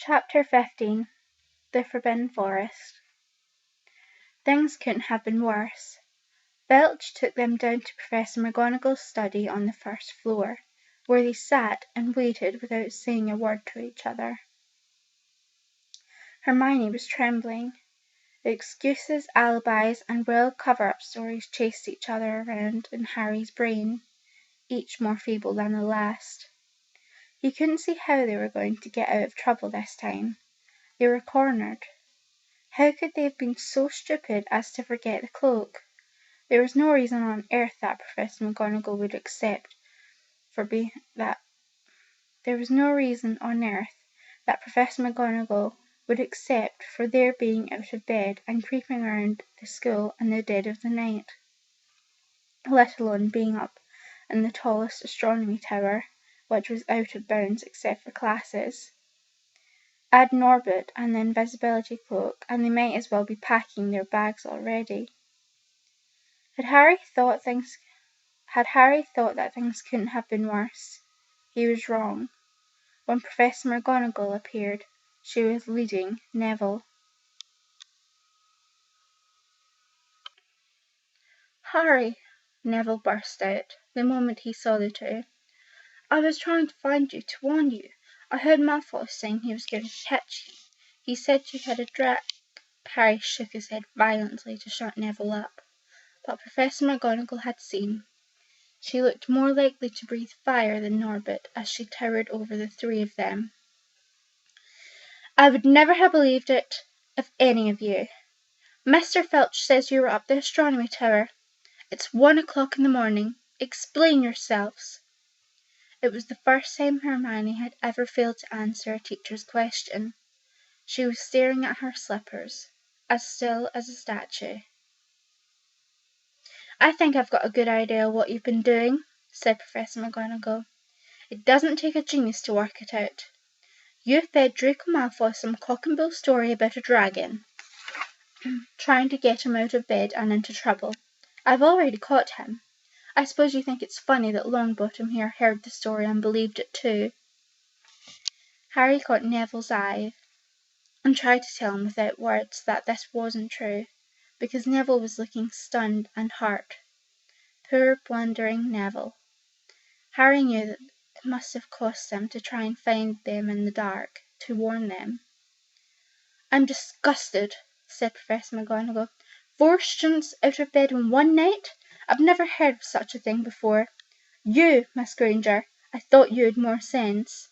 Chapter 15 The Forbidden Forest. Things couldn't have been worse. Filch took them down to Professor McGonagall's study on the first floor, where they sat and waited without saying a word to each other. Hermione was trembling. Excuses, alibis, and wild cover-up stories chased each other around in Harry's brain, each more feeble than the last. He couldn't see how they were going to get out of trouble this time. They were cornered. How could they have been so stupid as to forget the cloak? There was no reason on earth that Professor McGonagall would accept for being that. There was no reason on earth that Professor McGonagall would accept for their being out of bed and creeping around the school in the dead of the night, let alone being up in the tallest astronomy tower, which was out of bounds except for classes. Add Norbert and the invisibility cloak, and they might as well be packing their bags already. Had Harry thought that things couldn't have been worse? He was wrong. When Professor McGonagall appeared, she was leading Neville. "Harry!" Neville burst out, the moment he saw the two. "I was trying to find you, to warn you. I heard Malfoy saying he was going to catch you. He said you had a Harry shook his head violently to shut Neville up. But Professor McGonagall had seen. She looked more likely to breathe fire than Norbert as she towered over the three of them. "I would never have believed it of any of you. Mr. Filch says you were up the astronomy tower. It's 1 o'clock in the morning. Explain yourselves." It was the first time Hermione had ever failed to answer a teacher's question. She was staring at her slippers, as still as a statue. "I think I've got a good idea what you've been doing," said Professor McGonagall. "It doesn't take a genius to work it out. You've fed Draco Malfoy some cock and bull story about a dragon, trying to get him out of bed and into trouble. I've already caught him. I suppose you think it's funny that Longbottom here heard the story and believed it too." Harry caught Neville's eye and tried to tell him without words that this wasn't true, because Neville was looking stunned and hurt. Poor blundering Neville. Harry knew that it must have cost them to try and find them in the dark, to warn them. "I'm disgusted," said Professor McGonagall. "4 students out of bed in one night? I've never heard of such a thing before. You, Miss Granger, I thought you had more sense.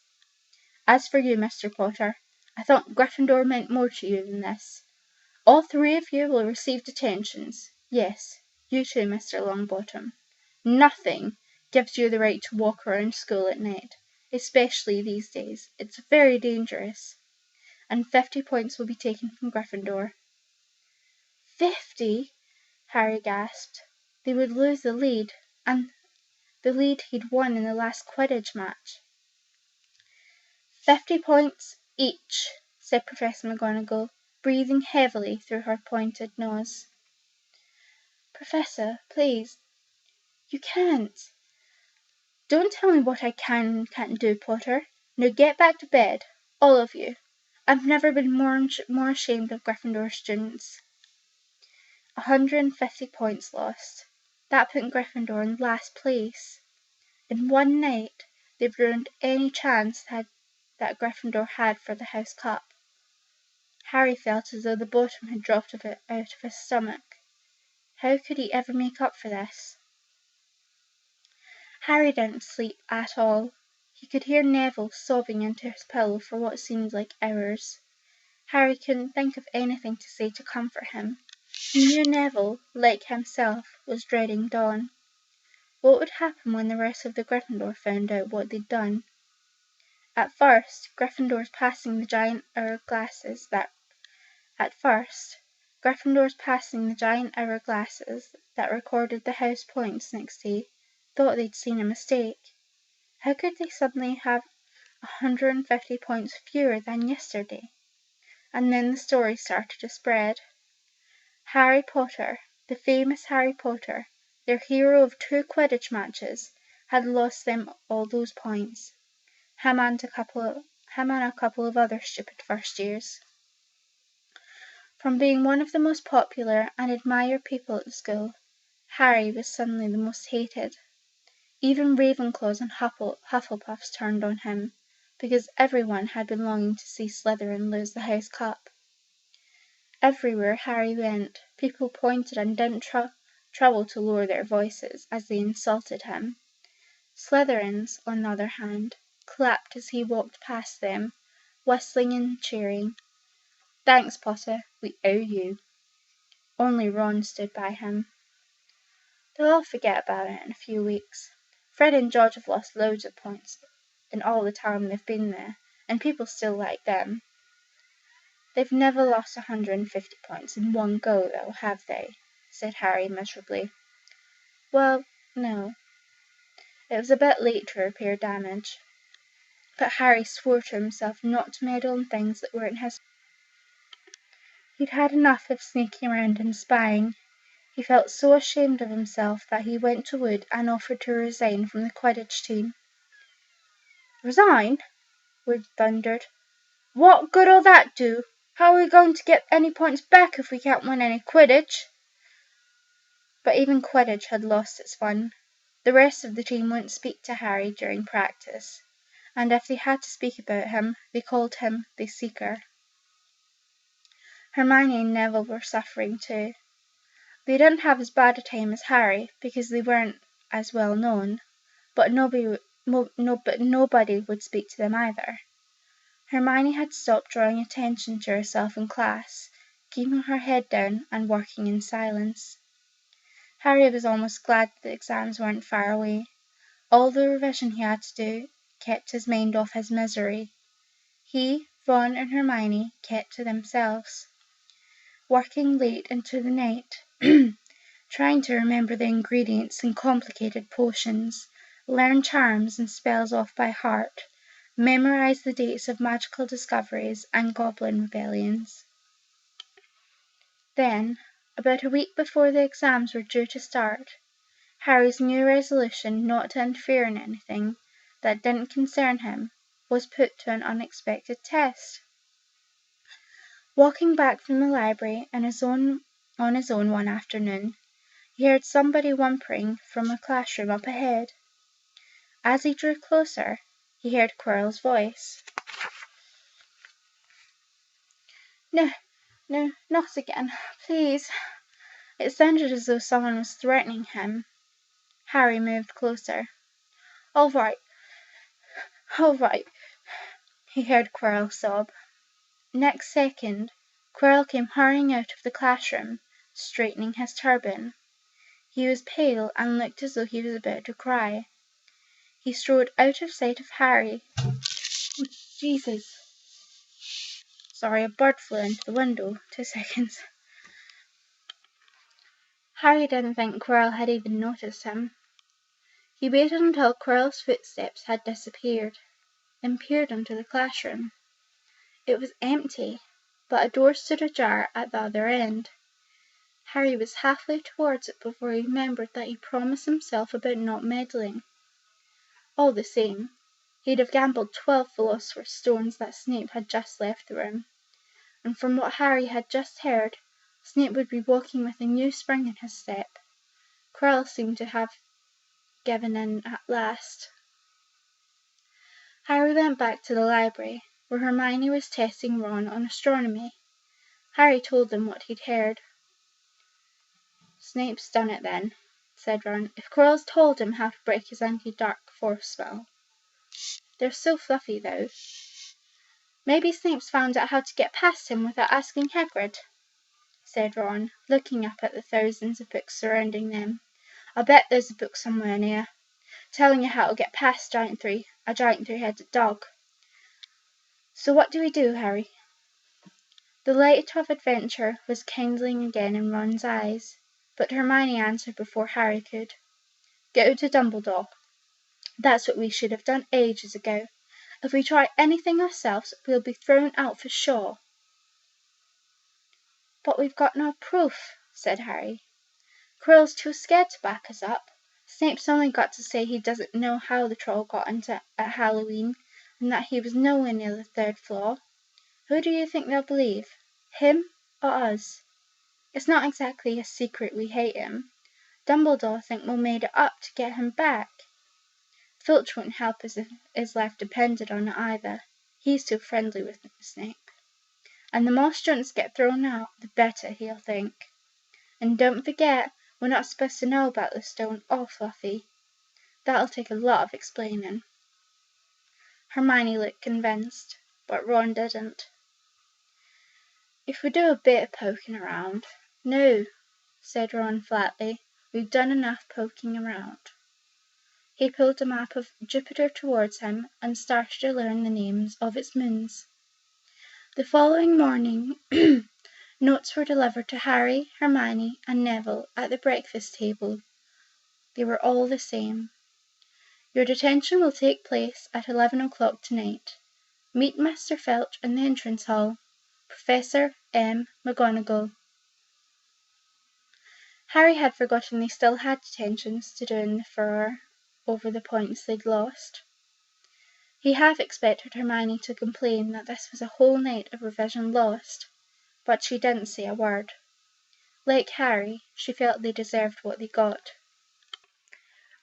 As for you, Mr. Potter, I thought Gryffindor meant more to you than this. All 3 of you will receive detentions. Yes, you too, Mr. Longbottom. Nothing gives you the right to walk around school at night, especially these days. It's very dangerous. And 50 points will be taken from Gryffindor." 50? Harry gasped. They would lose the lead, and the lead he'd won in the last Quidditch match. 50 points each, said Professor McGonagall, breathing heavily through her pointed nose. "Professor, please, you can't. Don't tell me what I can and can't do, Potter. Now get back to bed, all of you. I've never been more ashamed of Gryffindor students." 150 points lost. That put Gryffindor in last place. In one night, they've ruined any chance that Gryffindor had for the House Cup. Harry felt as though the bottom had dropped out of his stomach. How could he ever make up for this? Harry didn't sleep at all. He could hear Neville sobbing into his pillow for what seemed like hours. Harry couldn't think of anything to say to comfort him. He knew Neville, like himself, was dreading dawn. What would happen when the rest of the Gryffindor found out what they'd done? At first, Gryffindor's passing the giant hourglasses that recorded the house points next day thought they'd seen a mistake. How could they suddenly have 150 points fewer than yesterday? And then the story started to spread. Harry Potter, the famous Harry Potter, their hero of 2 Quidditch matches, had lost them all those points. Him and him and a couple of other stupid first years. From being one of the most popular and admired people at the school, Harry was suddenly the most hated. Even Ravenclaws and Hufflepuffs turned on him, because everyone had been longing to see Slytherin lose the House Cup. Everywhere Harry went, people pointed and didn't trouble to lower their voices as they insulted him. Slytherins, on the other hand, clapped as he walked past them, whistling and cheering. "Thanks, Potter, we owe you." Only Ron stood by him. "They'll all forget about it in a few weeks. Fred and George have lost loads of points in all the time they've been there, and people still like them." "They've never lost 150 points in one go, though, have they?" said Harry miserably. "Well, no. It was a bit late to repair damage." But Harry swore to himself not to meddle in things that weren't his. He'd had enough of sneaking around and spying. He felt so ashamed of himself that he went to Wood and offered to resign from the Quidditch team. "Resign?" Wood thundered. "What good'll that do? How are we going to get any points back if we can't win any Quidditch?" But even Quidditch had lost its fun. The rest of the team wouldn't speak to Harry during practice, and if they had to speak about him, they called him the Seeker. Hermione and Neville were suffering too. They didn't have as bad a time as Harry, because they weren't as well known, but nobody would speak to them either. Hermione had stopped drawing attention to herself in class, keeping her head down and working in silence. Harry was almost glad the exams weren't far away. All the revision he had to do kept his mind off his misery. He, Ron and Hermione kept to themselves, working late into the night, trying to remember the ingredients in complicated potions, learn charms and spells off by heart, memorize the dates of magical discoveries and goblin rebellions. Then, about a week before the exams were due to start, Harry's new resolution not to interfere in anything that didn't concern him was put to an unexpected test. Walking back from the library on his own one afternoon, he heard somebody whimpering from a classroom up ahead. As he drew closer, he heard Quirrell's voice. "No, no, not again, please." It sounded as though someone was threatening him. Harry moved closer. All right," he heard Quirrell sob. Next second, Quirrell came hurrying out of the classroom, straightening his turban. He was pale and looked as though he was about to cry. He strode out of sight of Harry. "Oh, Jesus!" Sorry, a bird flew into the window. 2 seconds. Harry didn't think Quirrell had even noticed him. He waited until Quirrell's footsteps had disappeared, then peered into the classroom. It was empty, but a door stood ajar at the other end. Harry was halfway towards it before he remembered that he promised himself about not meddling. All the same, he'd have gambled 12 Philosopher's stones that Snape had just left the room, and from what Harry had just heard, Snape would be walking with a new spring in his step. Quirrell seemed to have given in at last. Harry went back to the library, where Hermione was testing Ron on astronomy. Harry told them what he'd heard. "Snape's done it then," said Ron. "If Quirrell's told him how to break his anti-dark force spell." "They're so fluffy, though." "Maybe Snape's found out how to get past him without asking Hagrid," said Ron, looking up at the thousands of books surrounding them. "I bet there's a book somewhere near, telling you how to get past a giant three-headed dog. So what do we do, Harry?" The light of adventure was kindling again in Ron's eyes, but Hermione answered before Harry could. "Go to Dumbledore. That's what we should have done ages ago. If we try anything ourselves, we'll be thrown out for sure." "But we've got no proof," said Harry. "Quirrell's too scared to back us up. Snape's only got to say he doesn't know how the troll got into at Halloween, and that he was nowhere near the third floor, who do you think they'll believe? Him or us? It's not exactly a secret we hate him. Dumbledore think we made it up to get him back. Filch won't help us if his life depended on it either. He's too friendly with Snape. And the more students get thrown out, the better he'll think. And don't forget, we're not supposed to know about the stone or Fluffy. That'll take a lot of explaining. Hermione looked convinced, but Ron didn't. If we do a bit of poking around. No, said Ron flatly. We've done enough poking around. He pulled a map of Jupiter towards him and started to learn the names of its moons. The following morning, notes were delivered to Harry, Hermione, and Neville at the breakfast table. They were all the same. Your detention will take place at 11 o'clock tonight. Meet Mr. Filch in the entrance hall. Professor M. McGonagall. Harry had forgotten they still had detentions to do in the furor over the points they'd lost. He half expected Hermione to complain that this was a whole night of revision lost, but she didn't say a word. Like Harry, she felt they deserved what they got.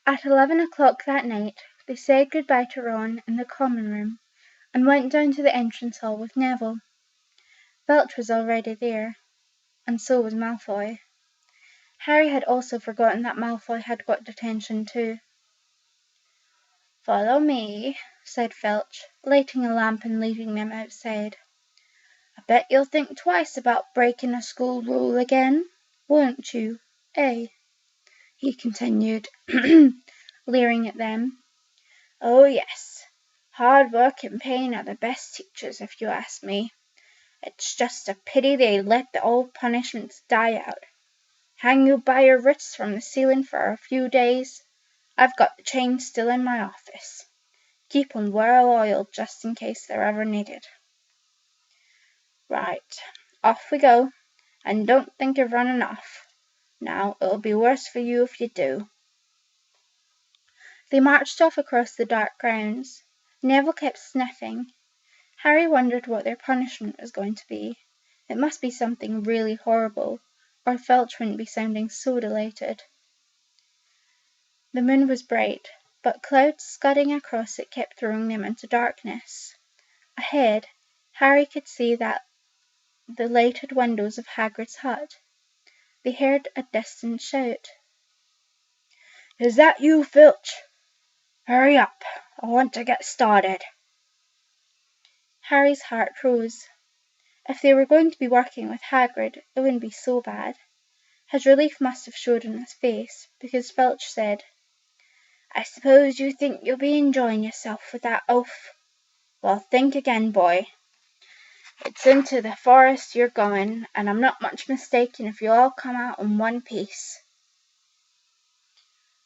At 11 o'clock that night, they said goodbye to Ron in the common room and went down to the entrance hall with Neville. Filch was already there, and so was Malfoy. Harry had also forgotten that Malfoy had got detention too. "Follow me," said Filch, lighting a lamp and leading them outside. "I bet you'll think twice about breaking a school rule again, won't you, eh?" he continued, leering at them. "Oh yes, hard work and pain are the best teachers, if you ask me. It's just a pity they let the old punishments die out. Hang you by your wrists from the ceiling for a few days. I've got the chains still in my office. Keep 'em well oiled just in case they're ever needed. Right, off we go, and don't think of running off. Now, it'll be worse for you if you do." They marched off across the dark grounds. Neville kept sniffing. Harry wondered what their punishment was going to be. It must be something really horrible, or Filch wouldn't be sounding so delighted. The moon was bright, but clouds scudding across it kept throwing them into darkness. Ahead, Harry could see the lighted windows of Hagrid's hut. They heard a distant shout. "Is that you, Filch? Hurry up, I want to get started." Harry's heart rose. If they were going to be working with Hagrid, it wouldn't be so bad. His relief must have showed on his face, because Filch said, "I suppose you think you'll be enjoying yourself with that oaf? Well, think again, boy. It's into the forest you're going, and I'm not much mistaken if you all come out in one piece."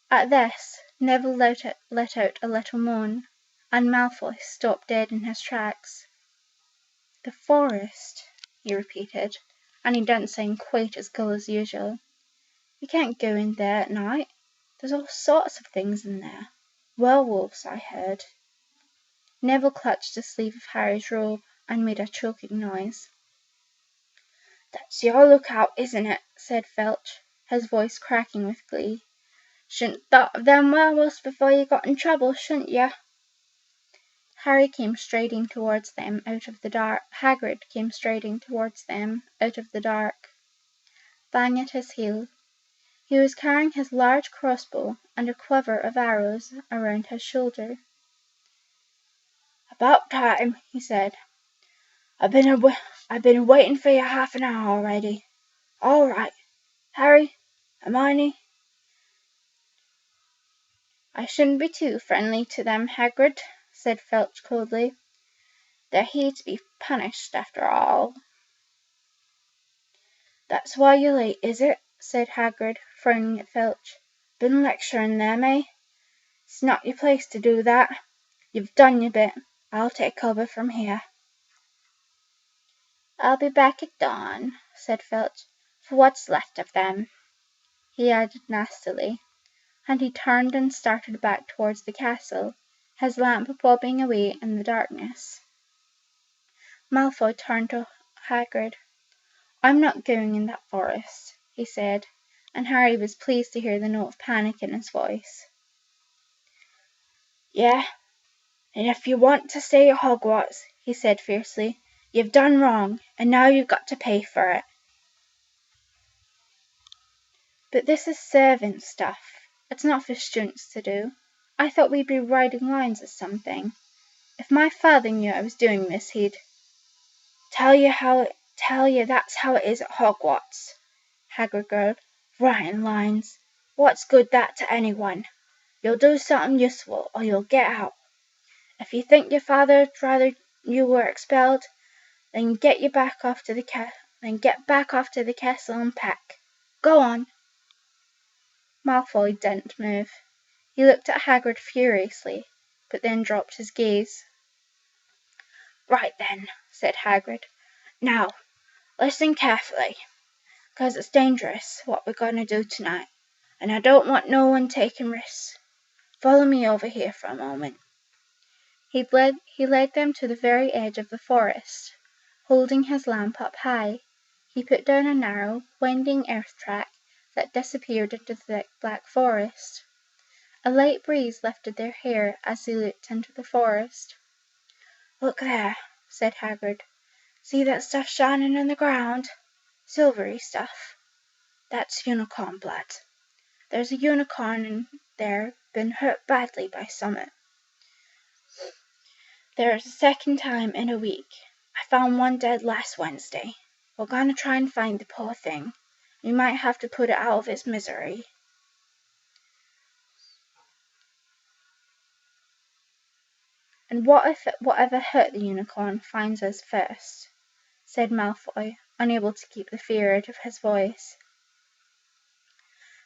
At this, Neville let out a little moan, and Malfoy stopped dead in his tracks. "The forest," he repeated, and he didn't sound quite as cool as usual. "You can't go in there at night. There's all sorts of things in there. Werewolves, I heard." Neville clutched the sleeve of Harry's robe and made a choking noise. "That's your lookout, isn't it?" said Filch, his voice cracking with glee. "Shouldn't thought of them werewolves before you got in trouble, shouldn't you?" Hagrid came striding towards them out of the dark. Bang at his heel. He was carrying his large crossbow and a quiver of arrows around his shoulder. "About time," he said. I've been waiting for you half an hour already. All right, Harry, Hermione." "I shouldn't be too friendly to them, Hagrid," said Filch coldly. "They're here to be punished, after all." "That's why you're late, is it?" said Hagrid, frowning at Filch. "Been lecturing them, eh? It's not your place to do that. You've done your bit. I'll take cover from here." "I'll be back at dawn," said Filch, "for what's left of them," he added nastily, and he turned and started back towards the castle, his lamp bobbing away in the darkness. Malfoy turned to Hagrid. "I'm not going in that forest," he said, and Harry was pleased to hear the note of panic in his voice. "Yeah, and if you want to stay at Hogwarts," he said fiercely, "you've done wrong, and now you've got to pay for it." "But this is servant stuff. It's not for students to do. I thought we'd be writing lines or something. If my father knew I was doing this, he'd—" Tell you that's how it is at Hogwarts," Hagrid growled. "Writing lines. What's good that to anyone? You'll do something useful, or you'll get out. If you think your father'd rather you were expelled, then get back off to the castle and pack. Go on." Malfoy didn't move. He looked at Hagrid furiously, but then dropped his gaze. "Right then," said Hagrid. "Now, listen carefully, 'cause it's dangerous what we're going to do tonight, and I don't want no one taking risks. Follow me over here for a moment." He led them to the very edge of the forest. Holding his lamp up high, he put down a narrow, winding earth track that disappeared into the thick black forest. A light breeze lifted their hair as they looked into the forest. "Look there," said Hagrid. "See that stuff shining in the ground? Silvery stuff. That's unicorn blood. There's a unicorn in there been hurt badly by summit. There's the second time in a week. I found one dead last Wednesday. We're going to try and find the poor thing. We might have to put it out of its misery." "And what if whatever hurt the unicorn finds us first?" said Malfoy, unable to keep the fear out of his voice.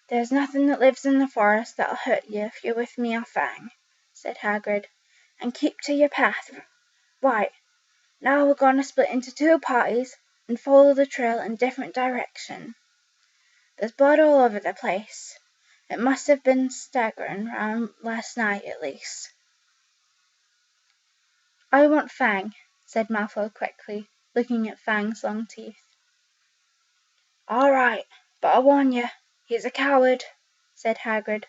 "There's nothing that lives in the forest that'll hurt you if you're with me or Fang," said Hagrid, "and keep to your path. Right, now we're going to split into two parties and follow the trail in different directions. There's blood all over the place. It must have been staggering round last night at least." "I want Fang," said Malfoy quickly, looking at Fang's long teeth. "All right, but I warn you, he's a coward," said Hagrid.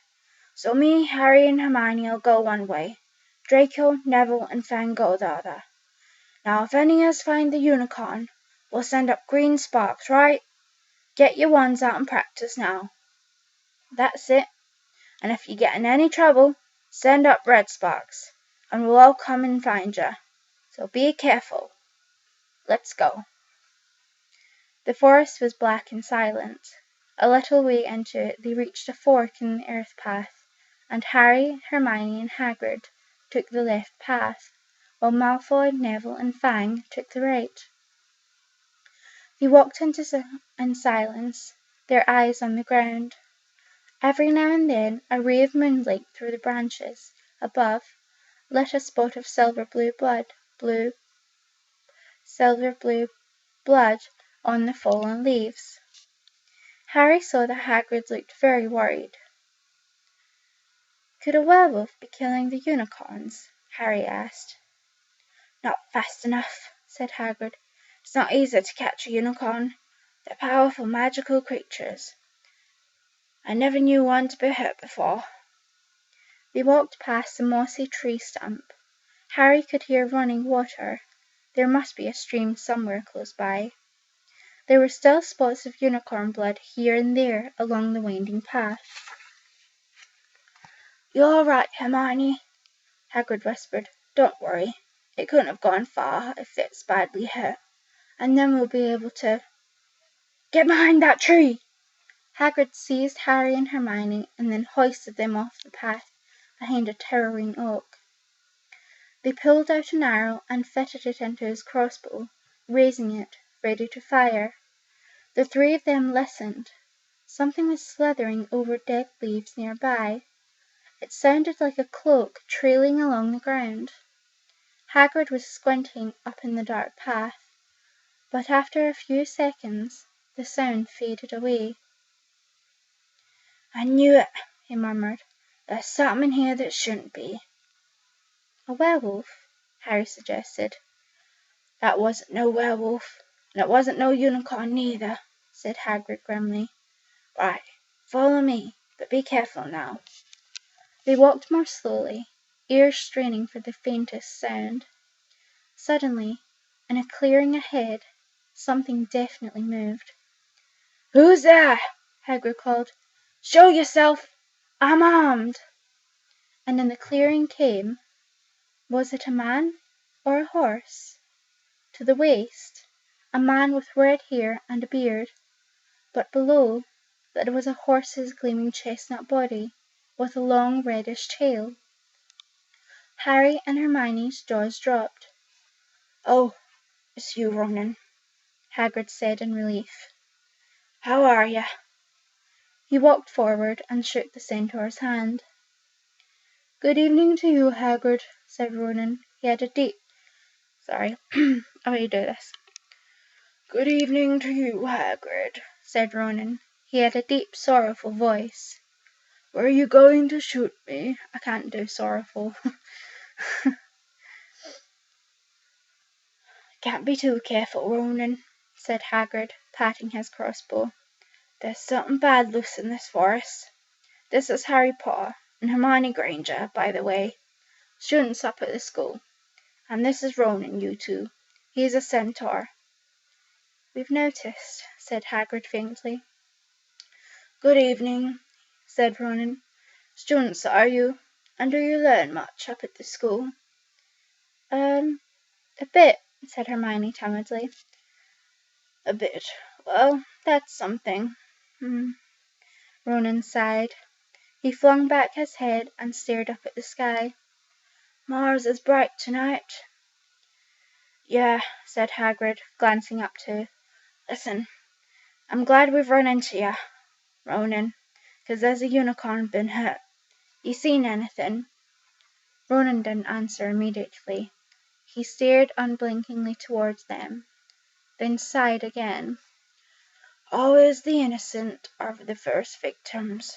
"So me, Harry, and Hermione'll go one way. Draco, Neville, and Fang go the other. Now if any of us find the unicorn, we'll send up green sparks, right? Get your wands out and practice now. That's it. And if you get in any trouble, send up red sparks, and we'll all come and find you. So be careful. Let's go." The forest was black and silent. A little way into it they reached a fork in the earth path, and Harry, Hermione, and Hagrid took the left path, while Malfoy, Neville, and Fang took the right. They walked in silence, their eyes on the ground. Every now and then a ray of moonlight through the branches above lit a spot of silver-blue blood on the fallen leaves. Harry saw that Hagrid looked very worried. "Could a werewolf be killing the unicorns?" Harry asked. "Not fast enough," said Hagrid. "It's not easy to catch a unicorn. They're powerful magical creatures. I never knew one to be hurt before." They walked past a mossy tree stump. Harry could hear running water. There must be a stream somewhere close by. There were still spots of unicorn blood here and there along the winding path. "You're all right, Hermione," Hagrid whispered. "Don't worry. It couldn't have gone far if it's badly hurt, and then we'll be able to—" "Get behind that tree!" Hagrid seized Harry and Hermione and then hoisted them off the path behind a towering oak. They pulled out an arrow and fitted it into his crossbow, raising it, ready to fire. The three of them listened. Something was slithering over dead leaves near by. It sounded like a cloak trailing along the ground. Hagrid was squinting up in the dark path, but after a few seconds the sound faded away. "I knew it," he murmured. "There's something in here that shouldn't be." A werewolf? Harry suggested. That wasn't no werewolf, and it wasn't no unicorn neither, said Hagrid grimly. Right, follow me, but be careful now. They walked more slowly, ears straining for the faintest sound. Suddenly, in a clearing ahead, something definitely moved. Who's there? Hagrid called. Show yourself! I'm armed! And in the clearing came, was it a man or a horse? To the waist, a man with red hair and a beard, but below that was a horse's gleaming chestnut body, with a long reddish tail. Harry and Hermione's jaws dropped. Oh, it's you, Ronan, Hagrid said in relief. How are you? He walked forward and shook the centaur's hand. Good evening to you, Hagrid, said Ronan. He had a deep... Sorry, I'm going to do this. Good evening to you, Hagrid, said Ronan. He had a deep, sorrowful voice. Were you going to shoot me? I can't do sorrowful. Can't be too careful, Ronan, said Hagrid, patting his crossbow. There's something bad loose in this forest. This is Harry Potter and Hermione Granger, by the way, students up at the school. And this is Ronan, you two. He's a centaur. We've noticed, said Hagrid faintly. Good evening, said Ronan. Students, are you? And do you learn much up at the school? A bit, said Hermione timidly. A bit. Well, that's something. Ronan sighed. He flung back his head and stared up at the sky. Mars is bright tonight. Yeah, said Hagrid, glancing up too. Listen, I'm glad we've run into you, Ronan, 'cause there's a unicorn been hurt. You seen anything? Ronan didn't answer immediately. He stared unblinkingly towards them, then sighed again. Always the innocent are the first victims.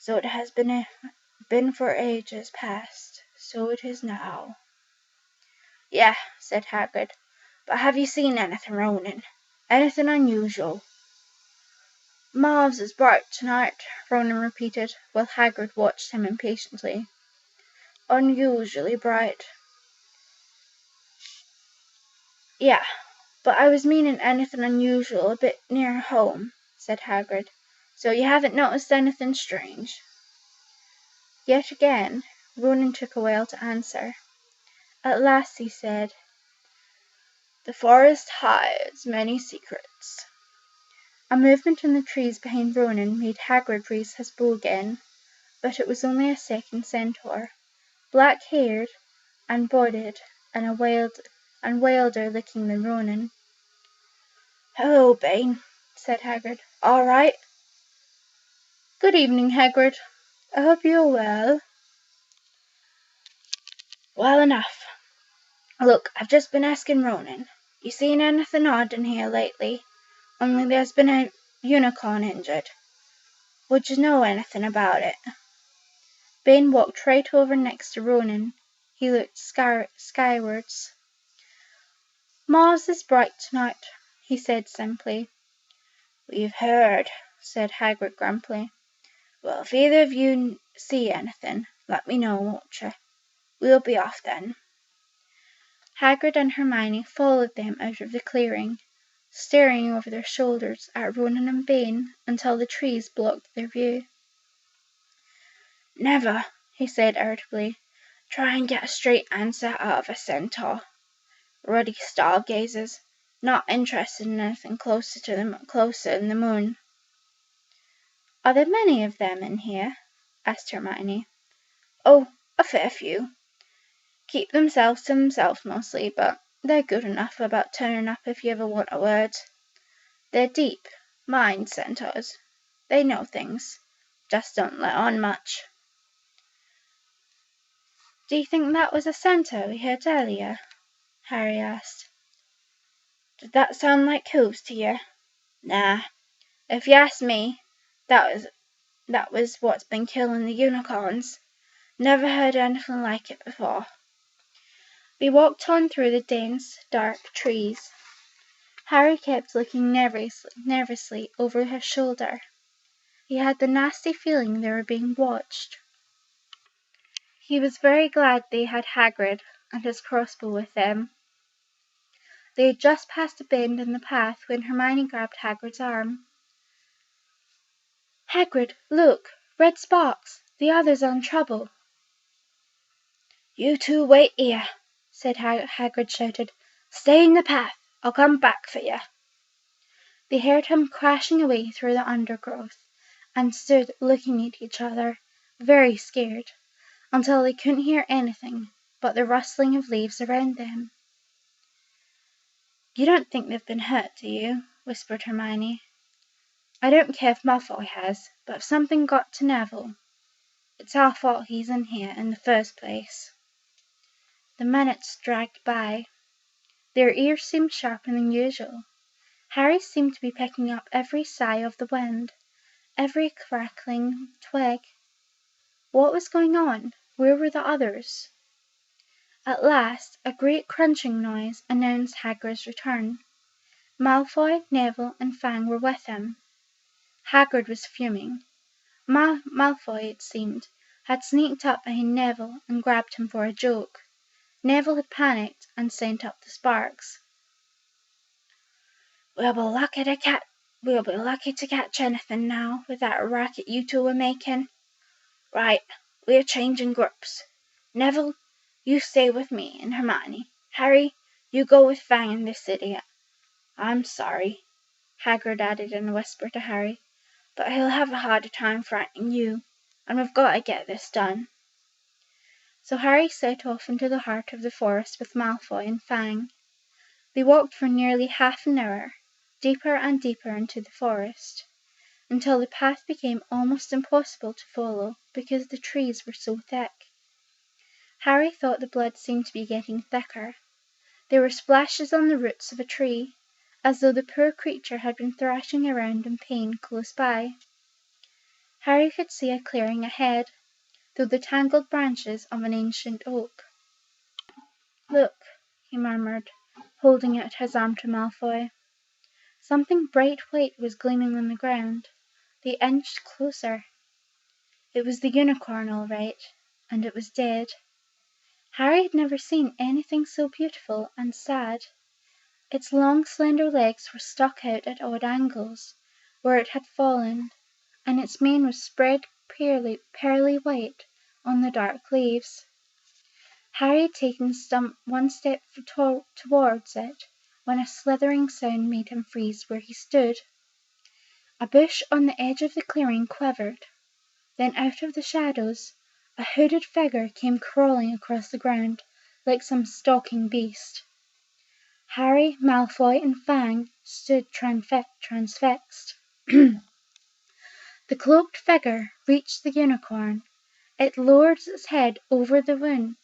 So it has been for ages past. So it is now. Yeah, said Hagrid. But have you seen anything, Ronan? Anything unusual? Mars is bright tonight, Ronan repeated, while Hagrid watched him impatiently. Unusually bright. Yeah, but I was meaning anything unusual a bit near home, said Hagrid. So you haven't noticed anything strange? Yet again, Ronan took a while to answer. At last he said, The forest hides many secrets. A movement in the trees behind Ronan made Hagrid raise his bow again, but it was only a second centaur, black-haired and bodied and wilder looking than Ronan. Hello, Bane, said Hagrid. All right? Good evening, Hagrid. I hope you're well. Well enough. Look, I've just been asking Ronan. You seen anything odd in here lately? Only there's been a unicorn injured. Would you know anything about it? Bane walked right over next to Ronan. He looked skywards. Mars is bright tonight, he said simply. We've heard, said Hagrid grumpily. Well, if either of you see anything, let me know, won't you? We'll be off then. Hagrid and Hermione followed them out of the clearing, staring over their shoulders at Ronan and Bane until the trees blocked their view. Never, he said irritably, try and get a straight answer out of a centaur. Ruddy stargazers, not interested in anything closer than the moon. Are there many of them in here? Asked Hermione. Oh, a fair few. Keep themselves to themselves mostly, but they're good enough about turning up if you ever want a word. They're deep, mind centaurs. They know things, just don't let on much. Do you think that was a centaur we heard earlier? Harry asked. Did that sound like hooves to you? Nah. If you ask me, that was what's been killing the unicorns. Never heard anything like it before. They walked on through the dense, dark trees. Harry kept looking nervously over his shoulder. He had the nasty feeling they were being watched. He was very glad they had Hagrid and his crossbow with them. They had just passed a bend in the path when Hermione grabbed Hagrid's arm. "Hagrid, look! Red sparks! The others are in trouble!" "You two wait here," Hagrid shouted. "Stay in the path. I'll come back for you." They heard him crashing away through the undergrowth, and stood looking at each other, very scared, until they couldn't hear anything but the rustling of leaves around them. "You don't think they've been hurt, do you?" whispered Hermione. "I don't care if Malfoy has, but if something got to Neville, it's our fault he's in here in the first place." The minutes dragged by. Their ears seemed sharper than usual. Harry seemed to be picking up every sigh of the wind, every crackling twig. What was going on? Where were the others? At last a great crunching noise announced Hagrid's return. Malfoy, Neville, and Fang were with him. Hagrid was fuming. Malfoy, it seemed, had sneaked up behind Neville and grabbed him for a joke. Neville had panicked and sent up the sparks. We'll be lucky to catch anything now with that racket you two are making. Right, we're changing groups. Neville, you stay with me and Hermione. Harry, you go with Fang and this idiot. I'm sorry," Hagrid added in a whisper to Harry, "but he'll have a harder time frightening you, and we've got to get this done." So Harry set off into the heart of the forest with Malfoy and Fang. They walked for nearly half an hour, deeper and deeper into the forest, until the path became almost impossible to follow because the trees were so thick. Harry thought the blood seemed to be getting thicker. There were splashes on the roots of a tree, as though the poor creature had been thrashing around in pain close by. Harry could see a clearing ahead, through the tangled branches of an ancient oak. "Look," he murmured, holding out his arm to Malfoy. Something bright white was gleaming on the ground. They inched closer. It was the unicorn, all right, and it was dead. Harry had never seen anything so beautiful and sad. Its long slender legs were stuck out at odd angles, where it had fallen, and its mane was spread pearly white on the dark leaves. Harry had taken one step towards it, when a slithering sound made him freeze where he stood. A bush on the edge of the clearing quivered. Then out of the shadows a hooded figure came crawling across the ground like some stalking beast. Harry, Malfoy, and Fang stood transfixed. The cloaked figure reached the unicorn. It lowered its head over the wound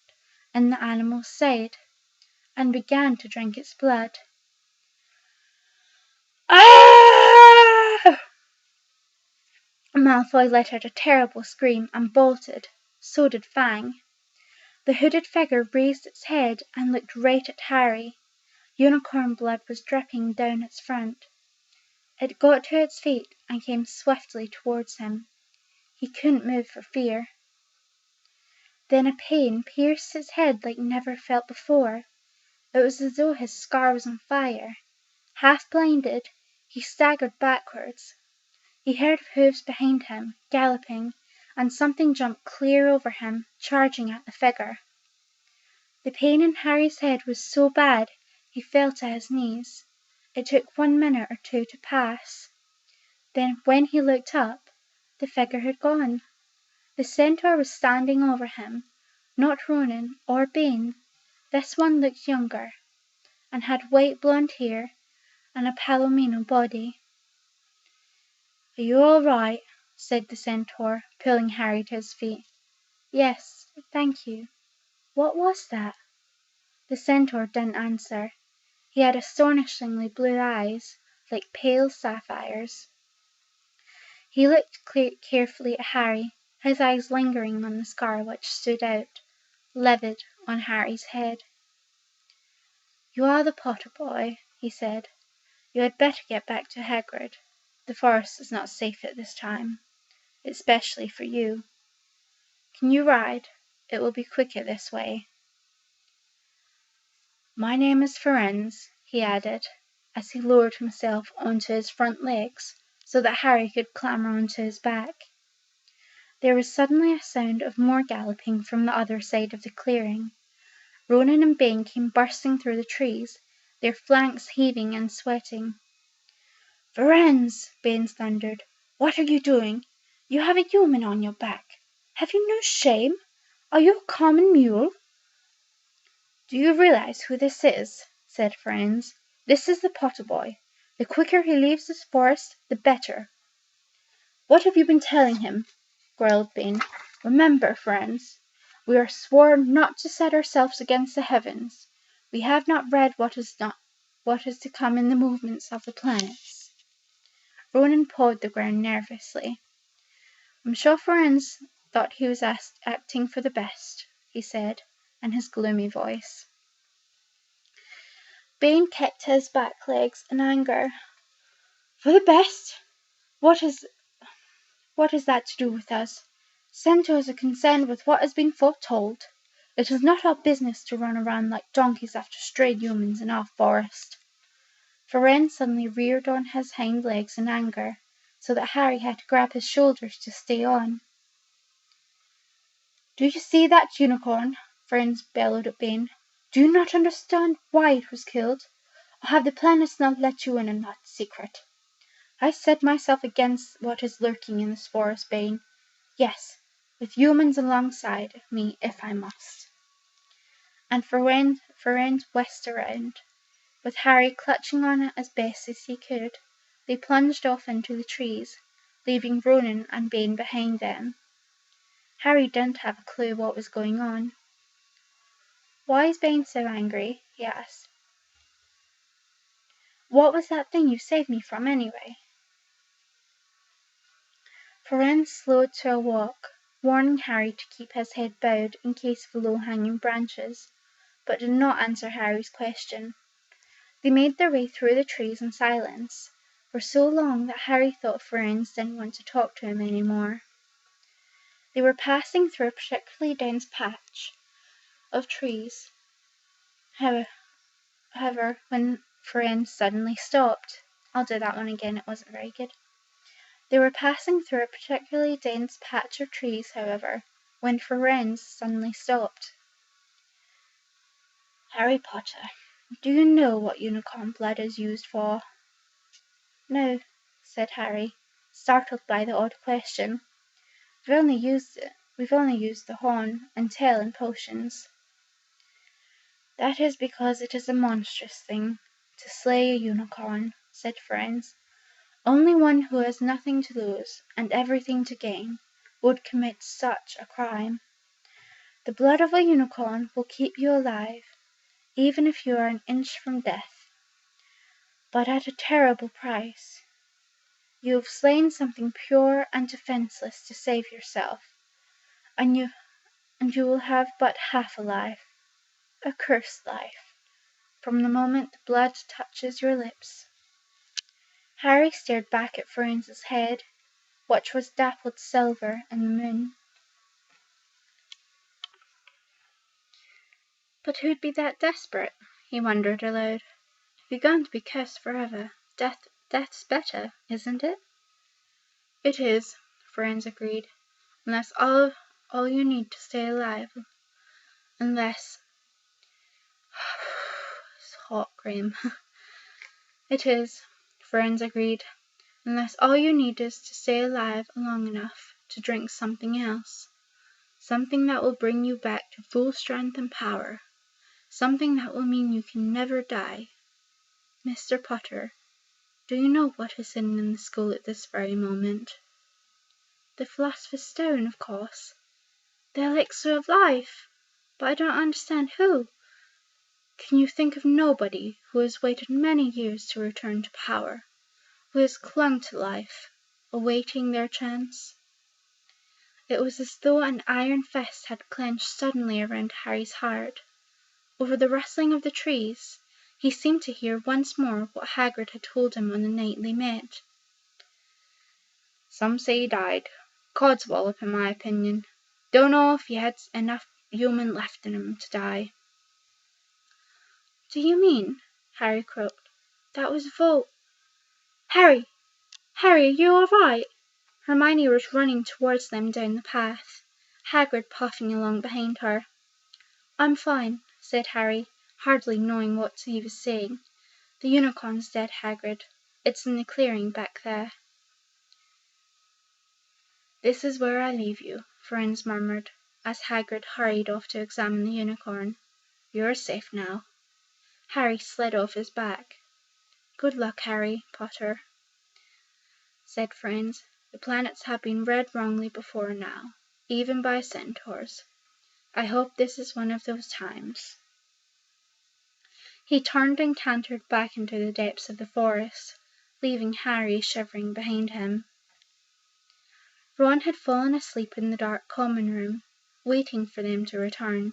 in the animal's side and began to drink its blood. "Ah!" Malfoy let out a terrible scream and bolted. So did Fang. The hooded figure raised its head and looked right at Harry. Unicorn blood was dripping down its front. It got to its feet and came swiftly towards him. He couldn't move for fear. Then a pain pierced his head like never felt before. It was as though his scar was on fire. Half blinded, he staggered backwards. He heard hoofs behind him, galloping, and something jumped clear over him, charging at the figure. The pain in Harry's head was so bad he fell to his knees. It took 1 minute or two to pass. Then when he looked up, the figure had gone. The centaur was standing over him, not Ronan or Bane. This one looked younger, and had white blonde hair and a palomino body. "Are you all right?" said the centaur, pulling Harry to his feet. "Yes, thank you. What was that?" The centaur didn't answer. He had astonishingly blue eyes, like pale sapphires. He looked carefully at Harry, his eyes lingering on the scar which stood out, livid, on Harry's head. You are the Potter boy, he said. You had better get back to Hagrid. The forest is not safe at this time, especially for you. Can you ride? It will be quicker this way. My name is Firenze, he added, as he lowered himself onto his front legs so that Harry could clamber onto his back. There was suddenly a sound of more galloping from the other side of the clearing. Ronan and Bane came bursting through the trees, their flanks heaving and sweating. Firenze, Bane thundered, what are you doing? You have a human on your back. Have you no shame? Are you a common mule? Do you realize who this is? Said Firenze. This is the Potter boy. The quicker he leaves this forest, the better. What have you been telling him? Growled Bane. Remember, Firenze, we are sworn not to set ourselves against the heavens. We have not read what is to come in the movements of the planets. Ronan pawed the ground nervously. I'm sure Firenze thought he was acting for the best, he said, in his gloomy voice. Bane kicked his back legs in anger. For the best? What is that to do with us? Centaurs are concerned with what has been foretold. It is not our business to run around like donkeys after stray humans in our forest. Firenze suddenly reared on his hind legs in anger, so that Harry had to grab his shoulders to stay on. Do you see that unicorn? Firenze bellowed at Bane. Do you not understand why it was killed? Or have the planets not let you in on that secret? I set myself against what is lurking in this forest, Bane. Yes, with humans alongside me if I must. And Firenze whisked around, with Harry clutching on it as best as he could. They plunged off into the trees, leaving Ronan and Bane behind them. Harry didn't have a clue what was going on. Why is Bane so angry? He asked. What was that thing you saved me from, anyway? Firenze slowed to a walk, warning Harry to keep his head bowed in case of the low-hanging branches, but did not answer Harry's question. They made their way through the trees in silence, for so long that Harry thought Firenze didn't want to talk to him any more. They were passing through a particularly dense patch of trees. However, when Firenze suddenly stopped, I'll do that one again, it wasn't very good. They were passing through a particularly dense patch of trees, however, when Firenze suddenly stopped. Harry Potter, do you know what unicorn blood is used for? No, said Harry, startled by the odd question. We've only used the horn and tail in potions. That is because it is a monstrous thing to slay a unicorn, said Firenze. Only one who has nothing to lose and everything to gain would commit such a crime. The blood of a unicorn will keep you alive, even if you are an inch from death, but at a terrible price. You have slain something pure and defenceless to save yourself, and you will have but half a life, a cursed life, from the moment the blood touches your lips. Harry stared back at Firenze's head, which was dappled silver in the moon. But who'd be that desperate? He wondered aloud. If you're going to be cursed forever, death's better, isn't it? It is, Firenze agreed, and that's all you need to stay alive. Unless it's hot, Graham. It is, Firenze agreed, unless all you need is to stay alive long enough to drink something else. Something that will bring you back to full strength and power. Something that will mean you can never die. Mr. Potter, do you know what is hidden in the school at this very moment? The Philosopher's Stone, of course. The elixir of life. But I don't understand who. Can you think of nobody who has waited many years to return to power, who has clung to life, awaiting their chance? It was as though an iron fist had clenched suddenly around Harry's heart. Over the rustling of the trees He seemed to hear once more what Hagrid had told him on the night they met. "Some say he died. Codswallop, in my opinion. Don't know if he had enough human left in him to die." "Do you mean," Harry croaked, "that was Harry! Harry, are you all right?" Hermione was running towards them down the path, Hagrid puffing along behind her. "I'm fine," said Harry, hardly knowing what he was saying. "The unicorn's dead, Hagrid. It's in the clearing back there." "This is where I leave you," Firenze murmured, as Hagrid hurried off to examine the unicorn. "You're safe now." Harry slid off his back. "Good luck, Harry Potter," said Firenze. "The planets have been read wrongly before now, even by centaurs. I hope this is one of those times." He turned and cantered back into the depths of the forest, leaving Harry shivering behind him. Ron had fallen asleep in the dark common room, waiting for them to return.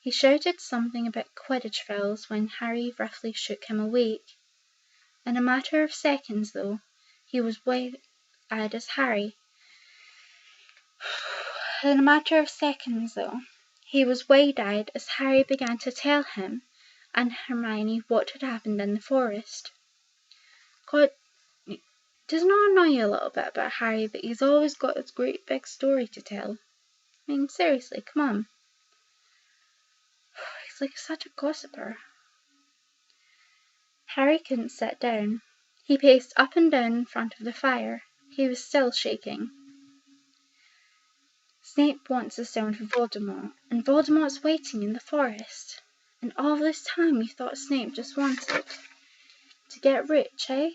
He shouted something about Quidditch drills when Harry roughly shook him awake. In a matter of seconds, though, he was wide-eyed as Harry began to tell him and Hermione what had happened in the forest. God, doesn't it annoy you a little bit about Harry that he's always got this great big story to tell? I mean, seriously, come on. He's like such a gossiper. Harry couldn't sit down. He paced up and down in front of the fire. He was still shaking. "Snape wants the stone for Voldemort, and Voldemort's waiting in the forest. And all this time you thought Snape just wanted to get rich, eh?"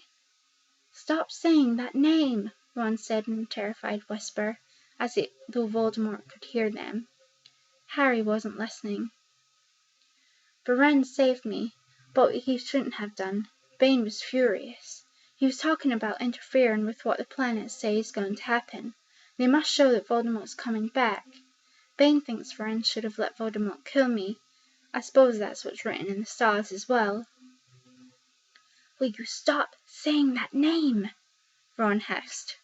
"Stop saying that name," Ron said in a terrified whisper, though Voldemort could hear them. Harry wasn't listening. "Firenze saved me, but he shouldn't have done. Bane was furious. He was talking about interfering with what the planets say is going to happen. They must show that Voldemort's coming back. Bane thinks Firenze should have let Voldemort kill me. I suppose that's what's written in the stars as well." "Will you stop saying that name?" Ron hissed.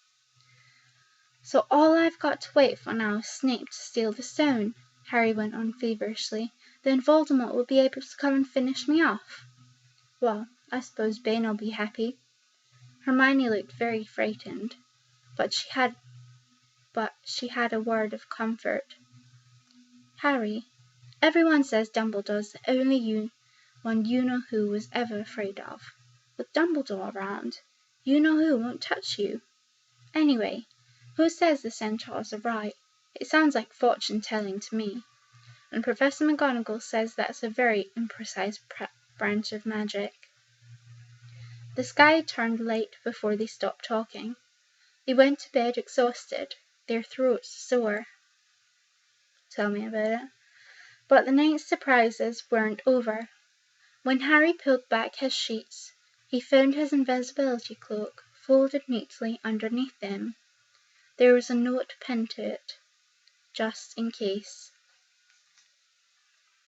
"So all I've got to wait for now is Snape to steal the stone," Harry went on feverishly. "Then Voldemort will be able to come and finish me off. Well, I suppose Bane'll be happy." Hermione looked very frightened, but she had a word of comfort. "Harry, everyone says Dumbledore's the only one you-know-who was ever afraid of. With Dumbledore around, you-know-who won't touch you. Anyway, who says the centaurs are right? It sounds like fortune-telling to me. And Professor McGonagall says that's a very imprecise branch of magic." The sky turned light before they stopped talking. They went to bed exhausted, their throats sore. Tell me about it. But the night's surprises weren't over. When Harry pulled back his sheets, he found his invisibility cloak folded neatly underneath them. There was a note pinned to it, "Just in case."